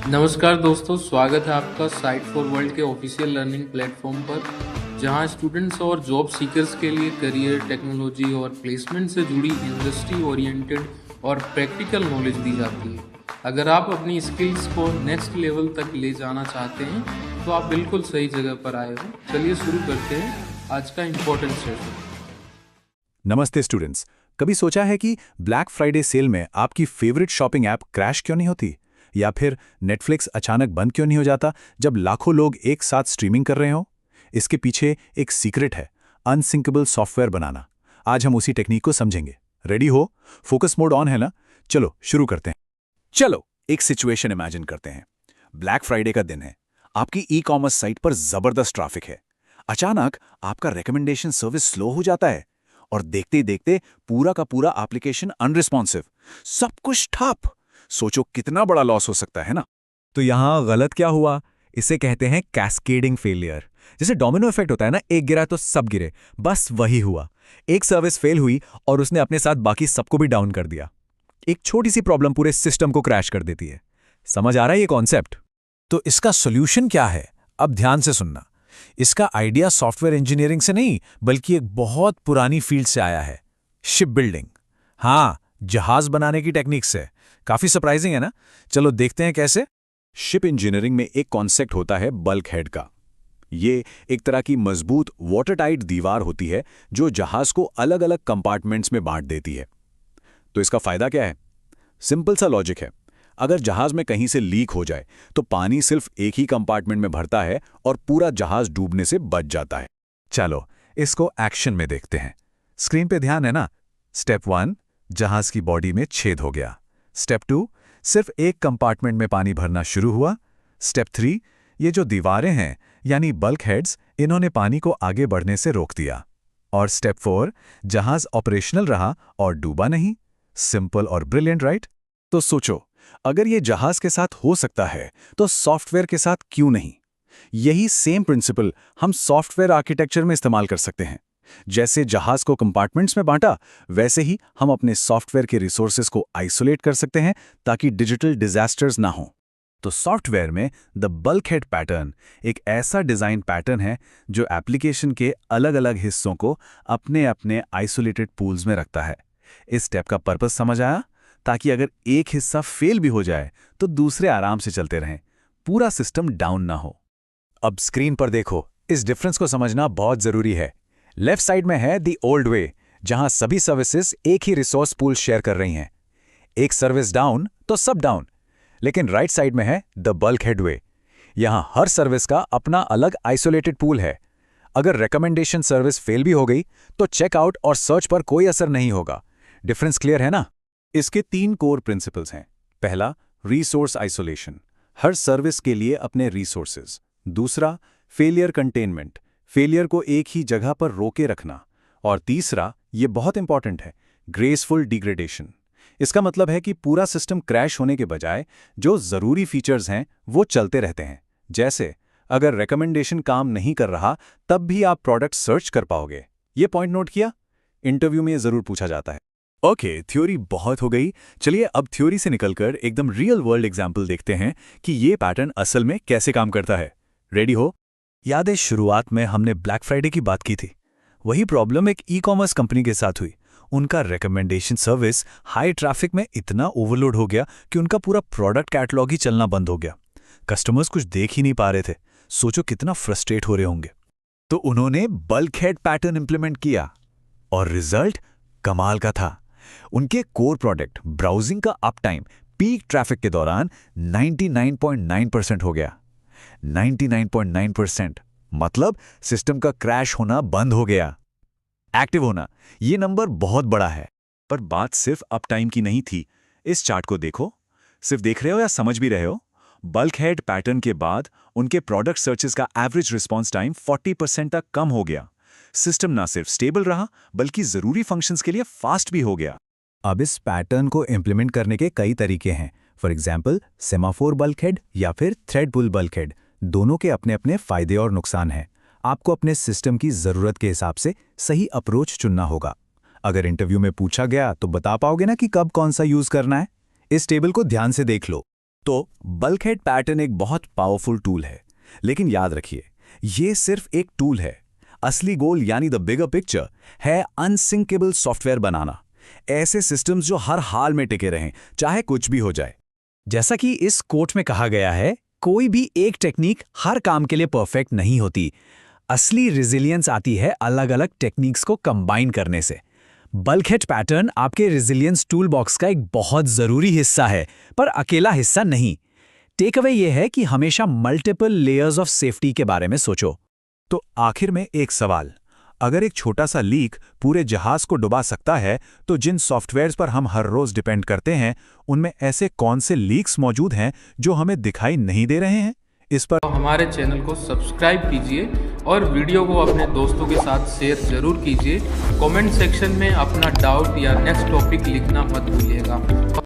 नमस्कार दोस्तों, स्वागत है आपका साइट फॉर वर्ल्ड के ऑफिशियल लर्निंग प्लेटफॉर्म पर, जहां स्टूडेंट्स और जॉब सीकर्स के लिए करियर, टेक्नोलॉजी और प्लेसमेंट से जुड़ी इंडस्ट्री ओरिएंटेड और प्रैक्टिकल नॉलेज दी जाती है। अगर आप अपनी स्किल्स को नेक्स्ट लेवल तक ले जाना चाहते हैं, तो आप बिल्कुल सही जगह पर आए हो। चलिए शुरू करते हैं आज का इम्पोर्टेंट सेशन। नमस्ते स्टूडेंट्स। कभी सोचा है कि ब्लैक फ्राइडे सेल में आपकी फेवरेट शॉपिंग ऐप क्रैश क्यों नहीं होती, या फिर नेटफ्लिक्स अचानक बंद क्यों नहीं हो जाता जब लाखों लोग एक साथ स्ट्रीमिंग कर रहे हो? इसके पीछे एक सीक्रेट है, अनसिंकेबल सॉफ्टवेयर बनाना। आज हम उसी टेक्निक को समझेंगे। रेडी हो? फोकस मोड ऑन है ना? चलो शुरू करते हैं। चलो एक सिचुएशन इमेजिन करते हैं। ब्लैक फ्राइडे का दिन है, आपकी ई कॉमर्स साइट पर जबरदस्त ट्रैफिक है। अचानक आपका रिकमेंडेशन सर्विस स्लो हो जाता है और देखते ही देखते पूरा का पूरा एप्लीकेशन अनरिस्पॉन्सिव, सब कुछ ठप। सोचो कितना बड़ा लॉस हो सकता है ना। तो यहाँ गलत क्या हुआ? इसे कहते हैं कैस्केडिंग फेलियर। जैसे डोमिनो इफेक्ट होता है ना, एक गिरा तो सब गिरे। बस वही हुआ। एक सर्विस फेल हुई और उसने अपने साथ बाकी सबको भी डाउन कर दिया। एक छोटी सी प्रॉब्लम पूरे सिस्टम को क्रैश कर देती है। समझ आ रहा है ये कॉन्सेप्ट? तो इसका सॉल्यूशन क्या है? अब ध्यान से सुनना। इसका आइडिया सॉफ्टवेयर इंजीनियरिंग से नहीं, बल्कि एक बहुत पुरानी फील्ड से आया है, शिप बिल्डिंग। हाँ, जहाज बनाने की टेक्निक से। काफी सरप्राइजिंग है ना? चलो देखते हैं कैसे। शिप इंजीनियरिंग में एक कॉन्सेप्ट होता है बल्क हेड का। ये एक तरह की मजबूत वाटरटाइट दीवार होती है जो जहाज को अलग अलग कंपार्टमेंट्स में बांट देती है। तो इसका फायदा क्या है? सिंपल सा लॉजिक है। अगर जहाज में कहीं से लीक हो जाए तो पानी सिर्फ एक ही कंपार्टमेंट में भरता है और पूरा जहाज डूबने से बच जाता है। चलो इसको एक्शन में देखते हैं। स्क्रीन पे ध्यान है ना? स्टेप 1, जहाज की बॉडी में छेद हो गया। स्टेप 2, सिर्फ एक कंपार्टमेंट में पानी भरना शुरू हुआ। स्टेप 3, ये जो दीवारें हैं यानी बल्क हेड्स, इन्होंने पानी को आगे बढ़ने से रोक दिया। और स्टेप 4, जहाज ऑपरेशनल रहा और डूबा नहीं। सिंपल और ब्रिलियंट, राइट? तो सोचो, अगर ये जहाज के साथ हो सकता है तो सॉफ्टवेयर के साथ क्यों नहीं? यही सेम प्रिंसिपल हम सॉफ्टवेयर आर्किटेक्चर में इस्तेमाल कर सकते हैं। जैसे जहाज को कंपार्टमेंट्स में बांटा, वैसे ही हम अपने सॉफ्टवेयर के रिसोर्सेज को आइसोलेट कर सकते हैं ताकि डिजिटल डिजास्टर्स ना हो। तो सॉफ्टवेयर में द बल्क हेड पैटर्न एक ऐसा डिजाइन पैटर्न है जो एप्लीकेशन के अलग अलग हिस्सों को अपने अपने आइसोलेटेड पूल्स में रखता है। इस स्टेप का पर्पस समझ आया? ताकि अगर एक हिस्सा फेल भी हो जाए तो दूसरे आराम से चलते रहें, पूरा सिस्टम डाउन ना हो। अब स्क्रीन पर देखो, इस डिफरेंस को समझना बहुत जरूरी है। लेफ्ट साइड में है द ओल्ड वे, जहां सभी सर्विसेज एक ही रिसोर्स पूल शेयर कर रही हैं। एक सर्विस डाउन तो सब डाउन। लेकिन राइट साइड में है द बल्क हेड वे। यहां हर सर्विस का अपना अलग आइसोलेटेड पूल है। अगर रिकमेंडेशन सर्विस फेल भी हो गई तो चेकआउट और सर्च पर कोई असर नहीं होगा। डिफरेंस क्लियर है ना? इसके 3 कोर प्रिंसिपल्स हैं। पहला, रिसोर्स आइसोलेशन, हर सर्विस के लिए अपने रिसोर्सेज। दूसरा, फेलियर कंटेनमेंट, फेलियर को एक ही जगह पर रोके रखना। और तीसरा, ये बहुत इंपॉर्टेंट है, ग्रेसफुल डिग्रेडेशन। इसका मतलब है कि पूरा सिस्टम क्रैश होने के बजाय जो जरूरी फीचर्स हैं वो चलते रहते हैं। जैसे अगर रिकमेंडेशन काम नहीं कर रहा तब भी आप प्रोडक्ट सर्च कर पाओगे। ये पॉइंट नोट किया? इंटरव्यू में जरूर पूछा जाता है। ओके, थ्योरी बहुत हो गई। चलिए अब थ्योरी से निकलकर एकदम रियल वर्ल्ड एग्जाम्पल देखते हैं कि ये पैटर्न असल में कैसे काम करता है। रेडी हो? याद है शुरुआत में हमने ब्लैक फ्राइडे की बात की थी। वही प्रॉब्लम एक ई कॉमर्स कंपनी के साथ हुई। उनका रिकमेंडेशन सर्विस हाई ट्रैफिक में इतना ओवरलोड हो गया कि उनका पूरा प्रोडक्ट कैटलॉग ही चलना बंद हो गया। कस्टमर्स कुछ देख ही नहीं पा रहे थे। सोचो कितना फ्रस्ट्रेट हो रहे होंगे। तो उन्होंने बल्क हेड पैटर्न इंप्लीमेंट किया और रिजल्ट कमाल का था। उनके कोर प्रोडक्ट ब्राउजिंग का अप टाइम पीक ट्रैफिक के दौरान 99.9% हो गया। 99.9% मतलब सिस्टम का क्रैश होना बंद हो गया। एक्टिव होना, ये नंबर बहुत बड़ा है। पर बात सिर्फ अप टाइम की नहीं थी। इस चार्ट को देखो। सिर्फ देख रहे हो या समझ भी रहे हो? बल्क हेड पैटर्न के बाद उनके प्रोडक्ट सर्चेस का एवरेज रिस्पॉन्स टाइम 40% तक कम हो गया। सिस्टम ना सिर्फ स्टेबल रहा बल्कि जरूरी फंक्शंस के लिए फास्ट भी हो गया। अब इस पैटर्न को इंप्लीमेंट करने के कई तरीके हैं। फॉर एग्जाम्पल, सेमाफोर बल्कहेड या फिर थ्रेड पुल बल्कहेड। दोनों के अपने अपने फायदे और नुकसान हैं। आपको अपने सिस्टम की ज़रूरत के हिसाब से सही अप्रोच चुनना होगा। अगर इंटरव्यू में पूछा गया तो बता पाओगे ना कि कब कौन सा यूज़ करना है? इस टेबल को ध्यान से देख लो। तो बल्कहेड पैटर्न एक बहुत पावरफुल टूल है, लेकिन याद रखिए, ये सिर्फ एक टूल है। असली गोल यानी द बिगर पिक्चर है अनसिंकेबल सॉफ्टवेयर बनाना, ऐसे सिस्टम्स जो हर हाल में टिके रहें, चाहे कुछ भी हो जाए। जैसा कि इस कोट में कहा गया है, कोई भी एक टेक्निक हर काम के लिए परफेक्ट नहीं होती। असली रेजिलियंस आती है अलग अलग टेक्निक्स को कंबाइन करने से। बल्कहेड पैटर्न आपके रेजिलियंस टूल बॉक्स का एक बहुत ज़रूरी हिस्सा है, पर अकेला हिस्सा नहीं। टेक अवे ये है कि हमेशा मल्टीपल लेयर्स ऑफ सेफ्टी के बारे में सोचो। तो आखिर में एक सवाल, अगर एक छोटा सा लीक पूरे जहाज को डुबा सकता है, तो जिन सॉफ्टवेयर्स पर हम हर रोज डिपेंड करते हैं, उनमें ऐसे कौन से लीक्स मौजूद हैं जो हमें दिखाई नहीं दे रहे हैं? इस पर हमारे चैनल को सब्सक्राइब कीजिए और वीडियो को अपने दोस्तों के साथ शेयर जरूर कीजिए। कमेंट सेक्शन में अपना डाउट या नेक्स्ट टॉपिक लिखना मत भूलिएगा।